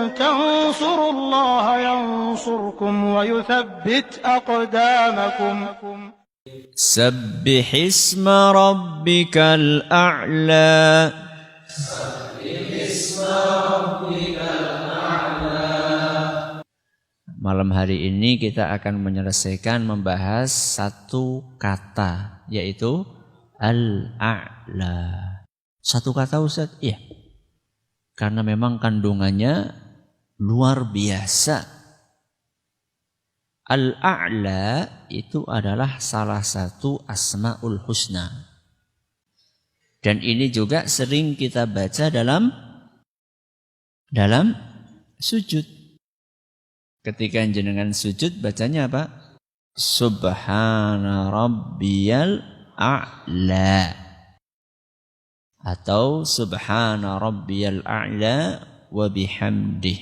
تنصروا الله ينصركم ويثبت أقدامكم سبح اسم ربك الأعلى Malam hari ini kita akan menyelesaikan membahas satu kata, yaitu Al-A'la. Satu kata Ustaz? Iya. Karena memang kandungannya luar biasa. Al-A'la itu adalah salah satu Asma'ul Husna. Dan ini juga sering kita baca dalam sujud. Ketika jenengan sujud bacanya apa? Subhana rabbiyal a'la. Atau subhana rabbiyal a'la wa bihamdih.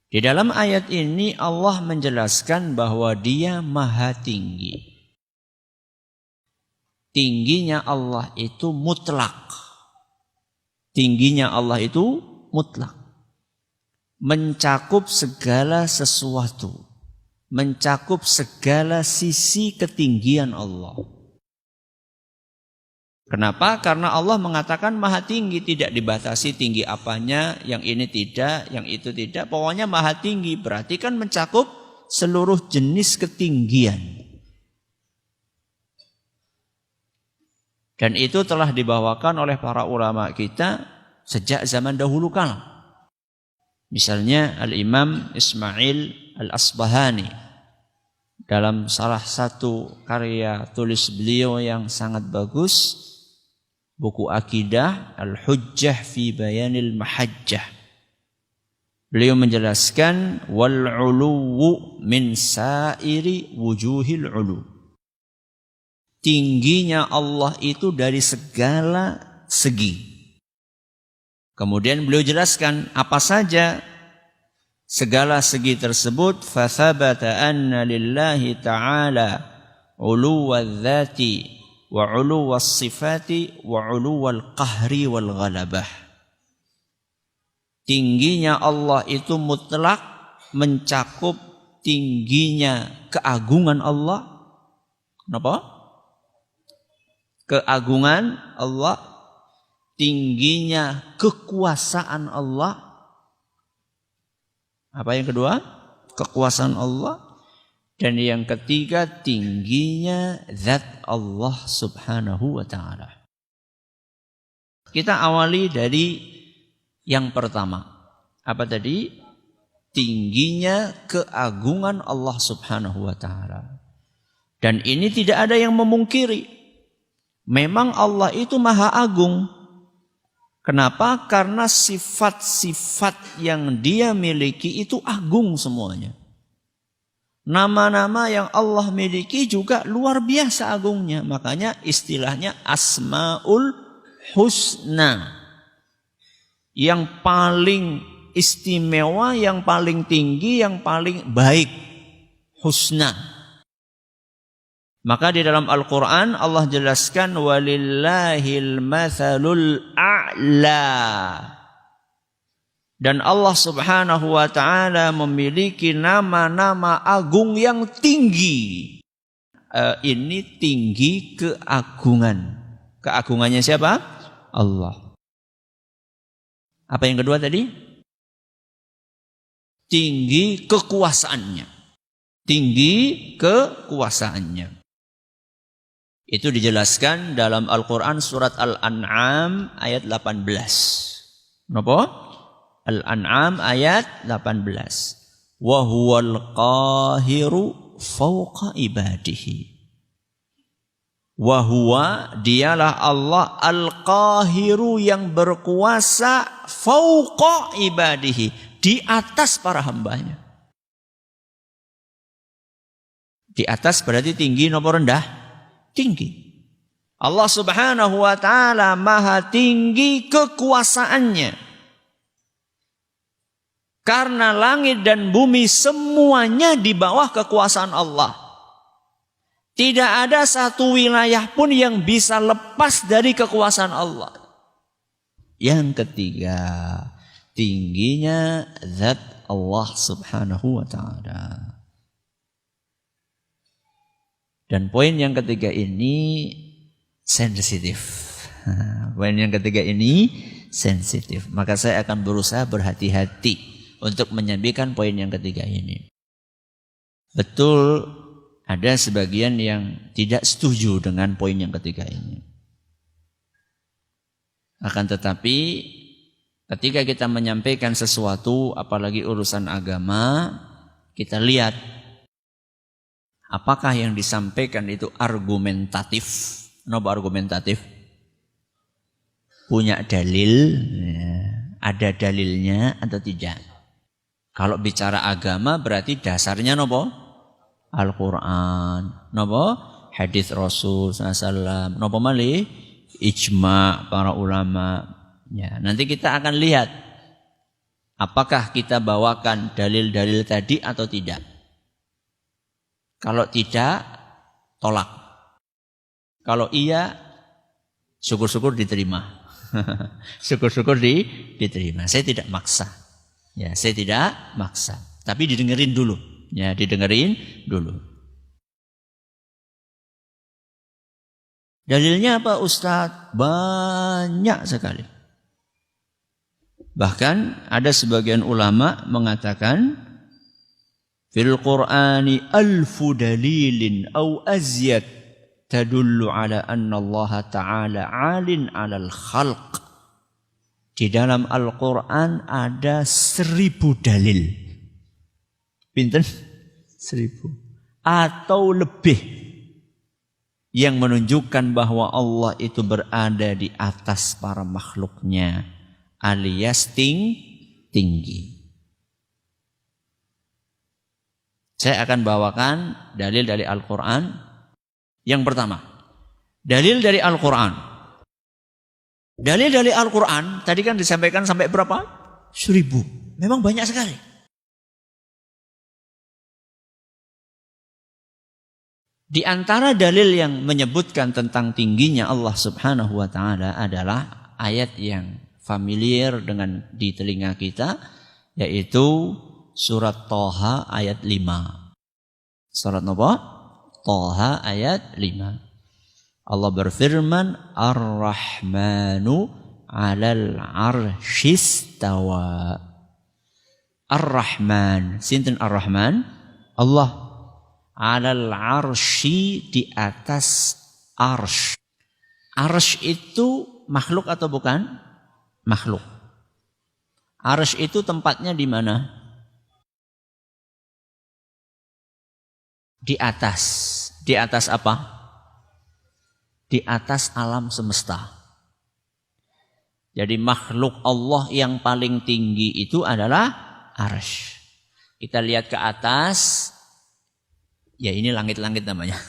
Di dalam ayat ini Allah menjelaskan bahwa Dia Maha Tinggi. Tingginya Allah itu mutlak. Tingginya Allah itu mutlak. Mencakup segala sesuatu, mencakup segala sisi ketinggian Allah. Kenapa? Karena Allah mengatakan Maha Tinggi, tidak dibatasi tinggi apanya, yang ini tidak, yang itu tidak, pokoknya Maha Tinggi, berarti kan mencakup seluruh jenis ketinggian. Dan itu telah dibawakan oleh para ulama kita sejak zaman dahulu kala. Misalnya Al-Imam Ismail Al-Asbahani dalam salah satu karya tulis beliau yang sangat bagus, buku akidah Al-Hujjah fi Bayanil Mahajjah. Beliau menjelaskan wal 'uluwu min sa'iri wujuhil 'ulu. Tingginya Allah itu dari segala segi. Kemudian beliau jelaskan apa saja segala segi tersebut. Fathabata anna lillahi ta'ala uluwal dhati wa uluwal sifati wa uluwal qahri wal ghalabah. Tingginya Allah itu mutlak, mencakup tingginya keagungan Allah. Kenapa? Keagungan Allah, tingginya kekuasaan Allah. Apa yang kedua? Kekuasaan Allah. Dan yang ketiga, tingginya zat Allah subhanahu wa ta'ala. Kita awali dari yang pertama. Apa tadi? Tingginya keagungan Allah subhanahu wa ta'ala. Dan ini tidak ada yang memungkiri. Memang Allah itu maha agung. Kenapa? Karena sifat-sifat yang Dia miliki itu agung semuanya. Nama-nama yang Allah miliki juga luar biasa agungnya. Makanya istilahnya Asma'ul Husna. Yang paling istimewa, yang paling tinggi, yang paling baik. Husna. Maka di dalam Al-Quran Allah jelaskan walillahil mathalul a'la. Dan Allah subhanahu wa ta'ala memiliki nama-nama agung yang tinggi. Ini tinggi keagungan. Keagungannya siapa? Allah. Apa yang kedua tadi? Tinggi kekuasaannya. Tinggi kekuasaannya. Itu dijelaskan dalam Al-Quran surat Al-An'am ayat 18. Kenapa? Al-An'am ayat 18. Wa huwal qahiru fawqa ibadihi. Wa huwa, dialah Allah al-qahiru yang berkuasa fawqa ibadihi, di atas para hambanya. Di atas berarti tinggi, nomor rendah? Tinggi. Allah subhanahu wa ta'ala maha tinggi kekuasaannya. Karena langit dan bumi semuanya di bawah kekuasaan Allah. Tidak ada satu wilayah pun yang bisa lepas dari kekuasaan Allah. Yang ketiga, tingginya zat Allah Subhanahu wa ta'ala. Dan poin yang ketiga ini sensitif. Poin yang ketiga ini sensitif. Maka saya akan berusaha berhati-hati untuk menyampaikan poin yang ketiga ini. Betul, ada sebagian yang tidak setuju dengan poin yang ketiga ini. Akan tetapi ketika kita menyampaikan sesuatu, apalagi urusan agama, kita lihat apakah yang disampaikan itu argumentatif. Kenapa argumentatif? Punya dalil, ada dalilnya atau tidak. Kalau bicara agama berarti dasarnya nopo? Al-Quran, nopo? Hadis Rasul SAW, nopo malih? Ijma' para ulama. Ya, nanti kita akan lihat apakah kita bawakan dalil-dalil tadi atau tidak. Kalau tidak, tolak. Kalau iya, syukur-syukur diterima. Syukur-syukur diterima. Saya tidak maksa. Ya, saya tidak maksa. Tapi didengerin dulu. Ya, didengerin dulu. Dalilnya apa Ustadz? Banyak sekali. Bahkan ada sebagian ulama mengatakan fil Qur'ani alfu dalilin au azyad tadullu ala anna Allah ta'ala 'alin 'alal khalq. Di dalam Al-Qur'an ada 1000 dalil. Pinten? 1000 atau lebih yang menunjukkan bahwa Allah itu berada di atas para makhluknya, alias tinggi. Saya akan bawakan dalil dari Al-Quran. Yang pertama, dalil dari Al-Quran. Dalil dari Al-Quran tadi kan disampaikan sampai berapa? 1000. Memang banyak sekali. Di antara dalil yang menyebutkan tentang tingginya Allah Subhanahu wa ta'ala adalah ayat yang familiar dengan di telinga kita, yaitu surat Thaha ayat 5. Surat apa? Thaha ayat 5. Allah berfirman, Ar-Rahmanu 'alal 'arsyistawa. Ar-Rahman, sinten Ar-Rahman? Allah 'alal 'arsy, di atas arsy. Arsy itu makhluk atau bukan? Makhluk. Arsy itu tempatnya di mana? Di atas. Di atas apa? Di atas alam semesta. Jadi makhluk Allah yang paling tinggi itu adalah arsy. Kita lihat ke atas, ya ini langit-langit namanya.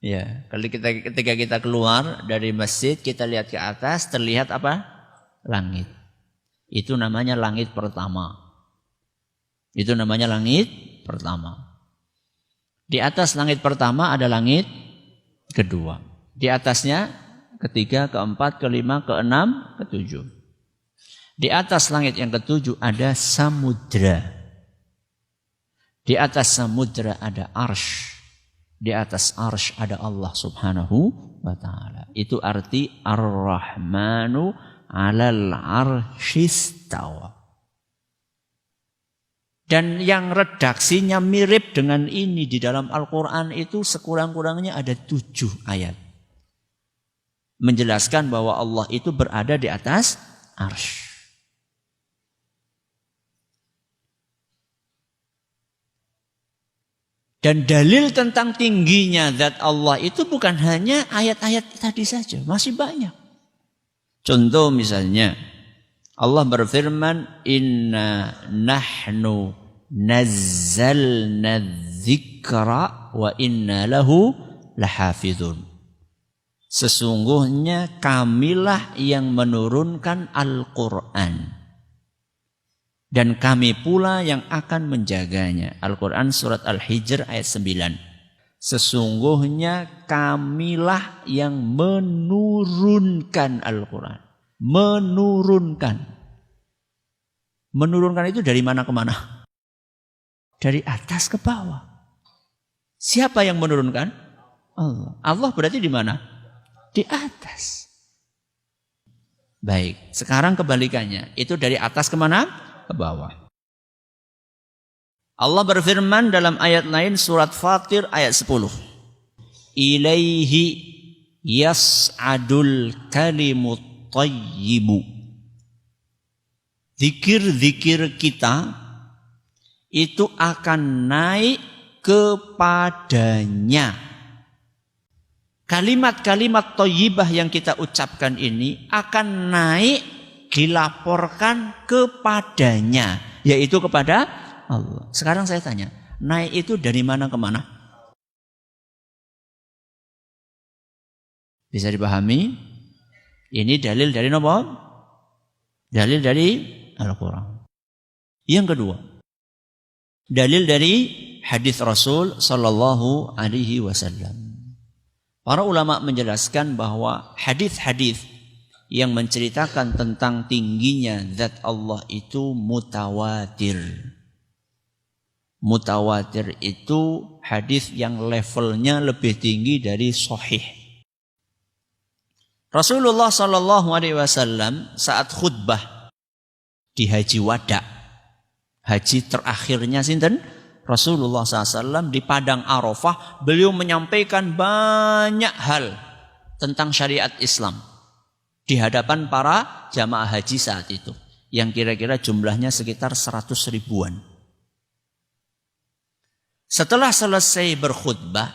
Ya, ketika kita keluar dari masjid, kita lihat ke atas, terlihat apa? Langit. Itu namanya langit pertama. Itu namanya langit pertama. Di atas langit pertama ada langit kedua. Di atasnya ketiga, keempat, kelima, keenam, ketujuh. Di atas langit yang ketujuh ada samudra. Di atas samudra ada arsy. Di atas arsy ada Allah Subhanahu wa ta'ala. Itu arti Ar-Rahmanu 'alal 'arsyistawa. Dan yang redaksinya mirip dengan ini di dalam Al-Quran itu sekurang-kurangnya ada 7 ayat. Menjelaskan bahwa Allah itu berada di atas arsy. Dan dalil tentang tingginya zat Allah itu bukan hanya ayat-ayat tadi saja, masih banyak. Contoh misalnya, Allah berfirman, Inna nahnu nazzalna dzikra wa inna lahu lahafidhun. Sesungguhnya kamilah yang menurunkan Al-Quran. Dan kami pula yang akan menjaganya. Al-Quran surat Al-Hijr ayat 9. Sesungguhnya kamilah yang menurunkan Al-Quran. Menurunkan. Menurunkan itu dari mana ke mana? Dari atas ke bawah. Siapa yang menurunkan? Allah. Allah berarti di mana? Di atas. Baik, sekarang kebalikannya. Itu dari atas ke mana? Ke bawah. Allah berfirman dalam ayat lain surat Fatir ayat 10. Ilaihi yas'adul kalimut thayyibu. Zikir-zikir kita itu akan naik kepadanya. Kalimat-kalimat thayyibah yang kita ucapkan ini akan naik dilaporkan kepadanya, yaitu kepada Allah. Sekarang saya tanya, naik itu dari mana ke mana? Bisa dipahami? Ini dalil dari apa? Dalil dari Al-Quran. Yang kedua, dalil dari hadis Rasul Sallallahu Alaihi Wasallam. Para ulama menjelaskan bahwa hadis-hadis yang menceritakan tentang tingginya zat Allah itu mutawatir. Mutawatir itu hadis yang levelnya lebih tinggi dari sahih. Rasulullah Sallallahu Alaihi Wasallam saat khutbah di Haji Wada, haji terakhirnya sinten? Rasulullah SAW di Padang Arafah, beliau menyampaikan banyak hal tentang syariat Islam di hadapan para jamaah haji saat itu, yang kira-kira jumlahnya sekitar 100 ribuan. Setelah selesai berkhutbah,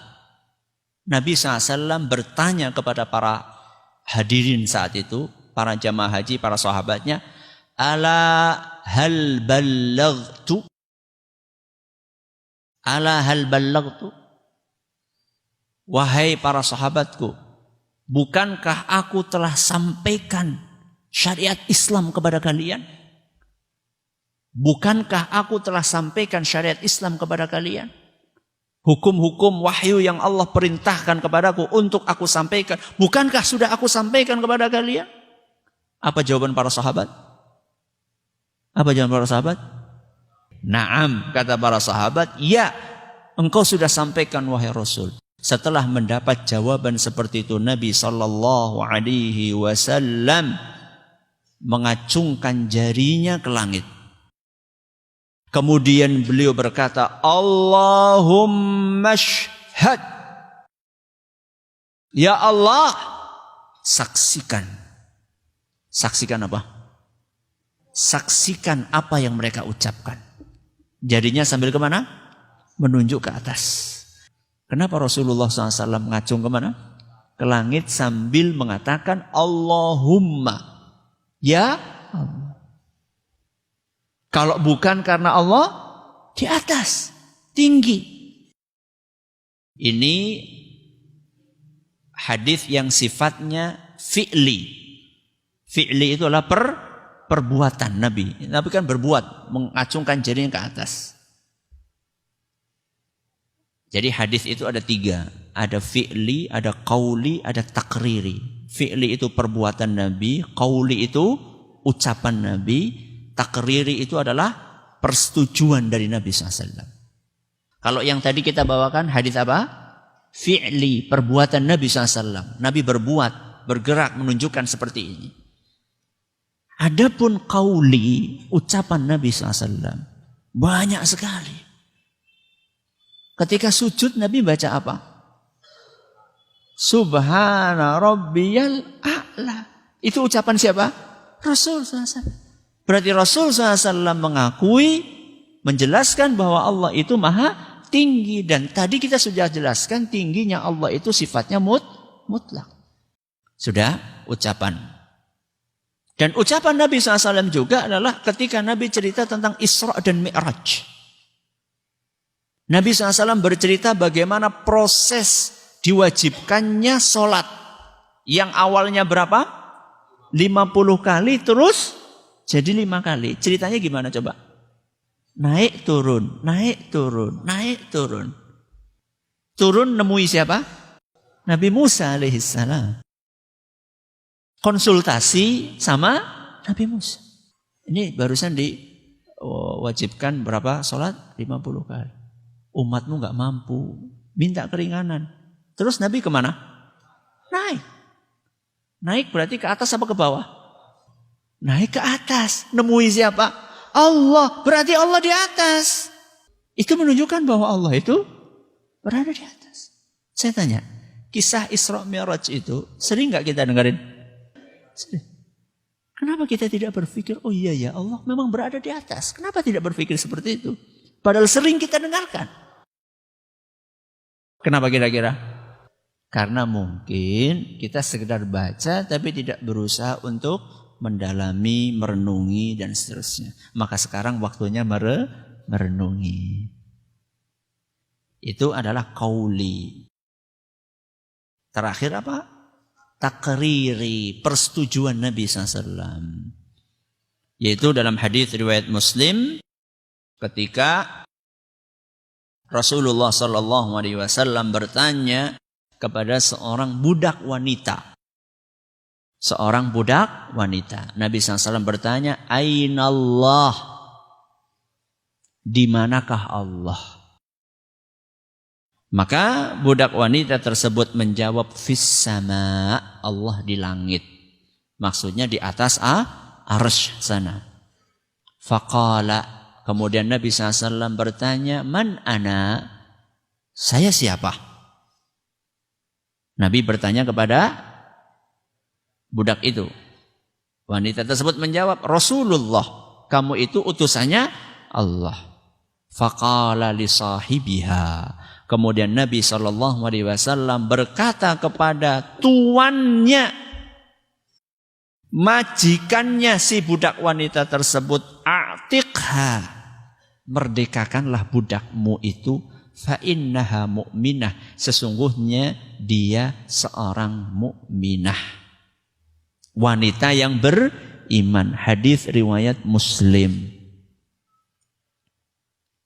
Nabi SAW bertanya kepada para hadirin saat itu, para jamaah haji, para sahabatnya, ala hal ballaghtu? Ala hal ballaghtu? Wahai para sahabatku, bukankah aku telah sampaikan syariat Islam kepada kalian? Bukankah aku telah sampaikan syariat Islam kepada kalian? Hukum-hukum wahyu yang Allah perintahkan kepadaku untuk aku sampaikan, bukankah sudah aku sampaikan kepada kalian? Apa jawaban para sahabat? Apa jawaban para sahabat? Naam, kata para sahabat, ya, engkau sudah sampaikan wahai Rasul. Setelah mendapat jawaban seperti itu, Nabi Sallallahu Alaihi Wasallam mengacungkan jarinya ke langit. Kemudian beliau berkata, Allahumma syhad. Ya Allah, saksikan. Saksikan apa? Saksikan apa yang mereka ucapkan. Jadinya sambil kemana? Menunjuk ke atas. Kenapa Rasulullah SAW mengacung kemana? Ke langit sambil mengatakan Allahumma. Ya Allah. Kalau bukan karena Allah, di atas, tinggi. Ini hadis yang sifatnya fi'li. Fi'li itu adalah perbuatan Nabi. Nabi kan berbuat, mengacungkan jarinya ke atas. Jadi hadis itu ada 3. Ada fi'li, ada qauli, ada takriri. Fi'li itu perbuatan Nabi, qauli itu ucapan Nabi, takriri itu adalah persetujuan dari Nabi SAW. Kalau yang tadi kita bawakan hadis apa? Fi'li, perbuatan Nabi SAW. Nabi berbuat, bergerak, menunjukkan seperti ini. Adapun qauli, ucapan Nabi SAW, banyak sekali. Ketika sujud Nabi baca apa? Subhana rabbiyal a'la. Itu ucapan siapa? Rasul SAW. Berarti Rasul SAW mengakui, menjelaskan bahwa Allah itu maha tinggi. Dan tadi kita sudah jelaskan tingginya Allah itu sifatnya mutlak. Sudah ucapan. Dan ucapan Nabi SAW juga adalah ketika Nabi cerita tentang Isra dan Mi'raj. Nabi SAW bercerita bagaimana proses diwajibkannya sholat. Yang awalnya berapa? 50 kali terus jadi 5 kali. Ceritanya gimana coba? Naik turun, naik turun, naik turun. Turun nemui siapa? Nabi Musa alaihissalam. Konsultasi sama Nabi Musa. Ini barusan wajibkan berapa sholat? 50 kali. Umatmu nggak mampu, minta keringanan. Terus Nabi kemana? Naik. Naik berarti ke atas apa ke bawah? Naik ke atas. Nemui siapa? Allah. Berarti Allah di atas. Itu menunjukkan bahwa Allah itu berada di atas. Saya tanya, kisah Isra Mi'raj itu sering nggak kita dengerin? Sering. Kenapa kita tidak berpikir, oh iya ya Allah memang berada di atas. Kenapa tidak berpikir seperti itu? Padahal sering kita dengarkan. Kenapa kira-kira? Karena mungkin kita sekedar baca tapi tidak berusaha untuk mendalami, merenungi dan seterusnya. Maka sekarang waktunya merenungi. Itu adalah qauli. Terakhir apa? Takriri, persetujuan Nabi SAW. Yaitu dalam hadis riwayat Muslim, ketika Rasulullah SAW bertanya kepada seorang budak wanita. Seorang budak wanita. Nabi SAW bertanya, Ainallah? Di manakah Allah? Maka budak wanita tersebut menjawab, Fis sama, Allah di langit. Maksudnya di atas arsy sana. Faqala, kemudian Nabi SAW bertanya, Man ana? Saya siapa? Nabi bertanya kepada budak itu. Wanita tersebut menjawab, Rasulullah, kamu itu utusannya Allah. Faqala li sahibiha. Kemudian Nabi SAW berkata kepada tuannya, majikannya si budak wanita tersebut, a'tiqha, merdekakanlah budakmu itu, fa innaha mu'minah, sesungguhnya dia seorang mukminah, wanita yang beriman. Hadis riwayat Muslim.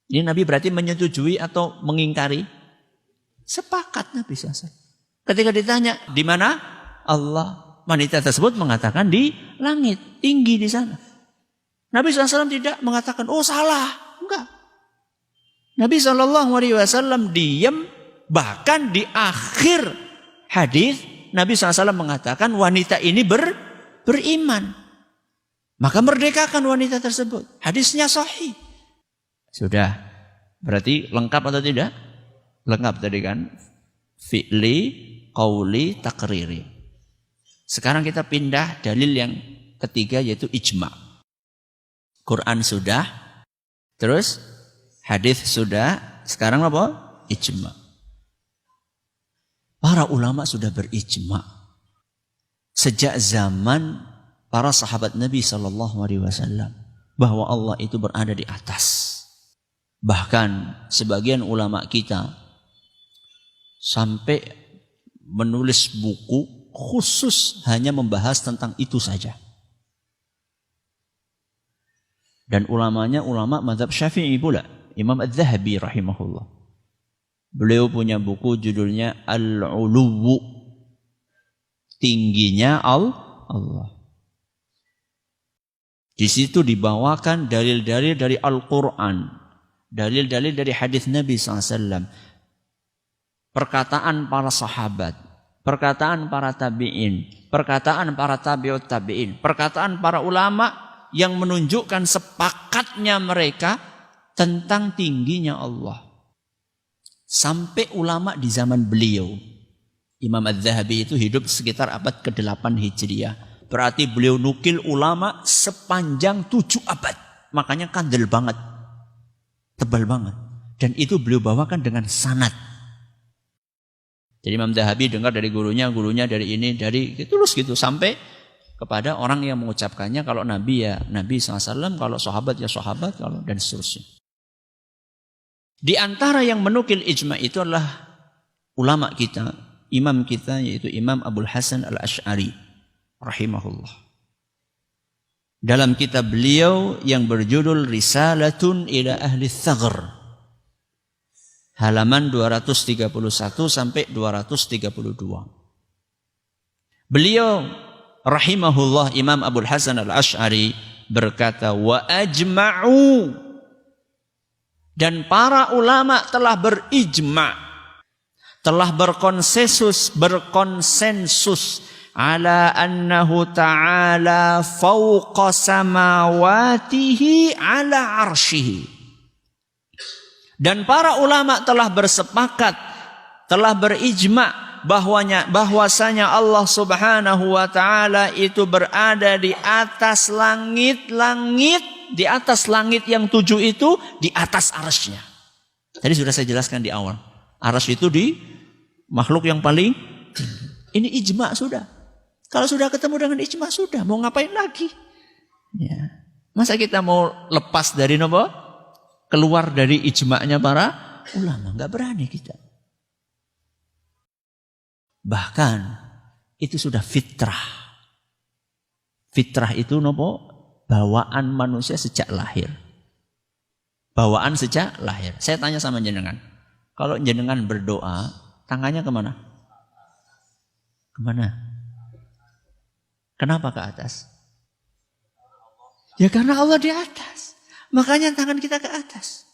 Ini Nabi berarti menyetujui atau mengingkari? Sepakat Nabi SAW. Ketika ditanya, di mana Allah? Wanita tersebut mengatakan di langit, tinggi di sana. Nabi SAW tidak mengatakan, oh salah. Enggak. Nabi SAW diam, bahkan di akhir hadis Nabi SAW mengatakan wanita ini beriman. Maka merdekakan wanita tersebut. Hadisnya sahih. Sudah. Berarti lengkap atau tidak? Lengkap tadi kan? Fi'li, qauli, takriri. Sekarang kita pindah dalil yang ketiga yaitu ijma. Quran sudah, terus hadis sudah, sekarang apa? Ijma. Para ulama sudah berijma. Sejak zaman para sahabat Nabi SAW bahwa Allah itu berada di atas. Bahkan sebagian ulama kita sampai menulis buku khusus hanya membahas tentang itu saja. Dan ulamanya ulama mazhab Syafi'i pula, Imam Az-Zahabi rahimahullah. Beliau punya buku judulnya Al-Uluwu, tingginya Allah. Di situ dibawakan dalil-dalil dari Al-Quran, dalil-dalil dari hadis Nabi SAW, perkataan para sahabat, perkataan para tabi'in, perkataan para tabi'ut tabi'in, perkataan para ulama yang menunjukkan sepakatnya mereka tentang tingginya Allah. Sampai ulama di zaman beliau, Imam Az-Zahabi itu hidup sekitar abad ke-8 Hijriah. Berarti beliau nukil ulama sepanjang 7 abad. Makanya kandel banget. Tebal banget. Dan itu beliau bawakan dengan sanad. Jadi Imam Zahabi dengar dari gurunya dari ini, dari terus gitu. Sampai kepada orang yang mengucapkannya, kalau Nabi ya Nabi SAW, kalau sahabat ya sahabat, kalau dan seterusnya. Di antara yang menukil ijma itu adalah ulama kita, imam kita, yaitu Imam Abul Hasan Al-Asy'ari rahimahullah. Dalam kitab beliau yang berjudul Risalatun ila Ahli Thaghr, halaman 231 sampai 232. Beliau rahimahullah, Imam Abul Hasan Al-Asy'ari berkata, wa ajma'u, Dan para ulama telah berijma, telah berkonsensus ala annahu ta'ala fawqa samawatihi ala arsyihi. Dan para ulama telah bersepakat, telah berijma bahwasanya Allah Subhanahu wa taala itu berada di atas langit-langit, di atas langit yang 7 itu, di atas arsy-Nya. Tadi sudah saya jelaskan di awal. Arsy itu di makhluk yang paling tinggi. Ini ijma sudah. Kalau sudah ketemu dengan ijma sudah, mau ngapain lagi? Ya. Masa kita mau lepas dari nopo? Keluar dari ijma'nya para ulama, nggak berani kita. Bahkan itu sudah fitrah. Fitrah itu nopo? Bawaan manusia sejak lahir. Bawaan sejak lahir. Saya tanya sama jenengan, kalau jenengan berdoa, tangannya kemana? Kemana? Kenapa ke atas? Ya karena Allah di atas. Makanya tangan kita ke atas.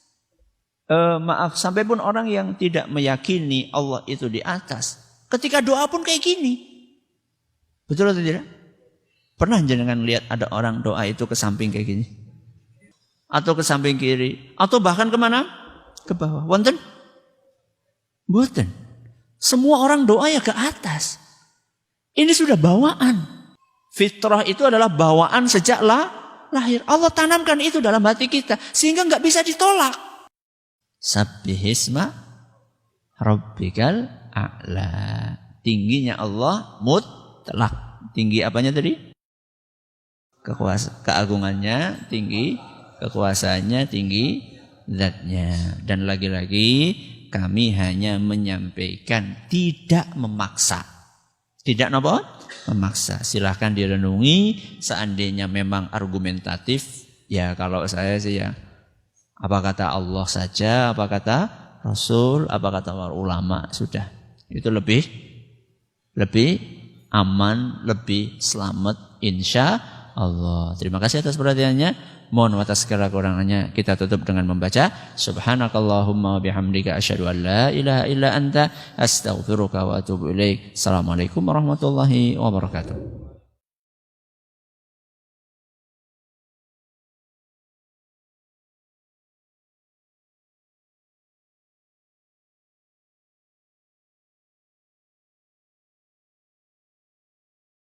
Maaf, sampai pun orang yang tidak meyakini Allah itu di atas, ketika doa pun kayak gini. Betul atau tidak? Pernah jenengan lihat ada orang doa itu ke samping kayak gini? Atau ke samping kiri? Atau bahkan kemana? Ke bawah. Wonten? Boten. Semua orang doa ya ke atas. Ini sudah bawaan. Fitrah itu adalah bawaan sejak lahir. Allah tanamkan itu dalam hati kita sehingga nggak bisa ditolak. Sabbihisma rabbikal a'la. Tingginya Allah mutlak. Tinggi apanya tadi? Keagungannya tinggi, kekuasaannya tinggi, zatnya. Dan lagi-lagi kami hanya menyampaikan, tidak memaksa. Tidak apa? Memaksa. Silahkan direnungi. Seandainya memang argumentatif, ya kalau saya sih ya, apa kata Allah saja, apa kata Rasul, apa kata para ulama, sudah. Itu lebih aman, lebih selamat insya Allah. Terima kasih atas perhatiannya. Mohon atas segala kurangannya kita tutup dengan membaca subhanakallahumma bihamdika asyhadu an la ilaha illa anta astaghfiruka wa atubu ilaik. Assalamualaikum warahmatullahi wabarakatuh.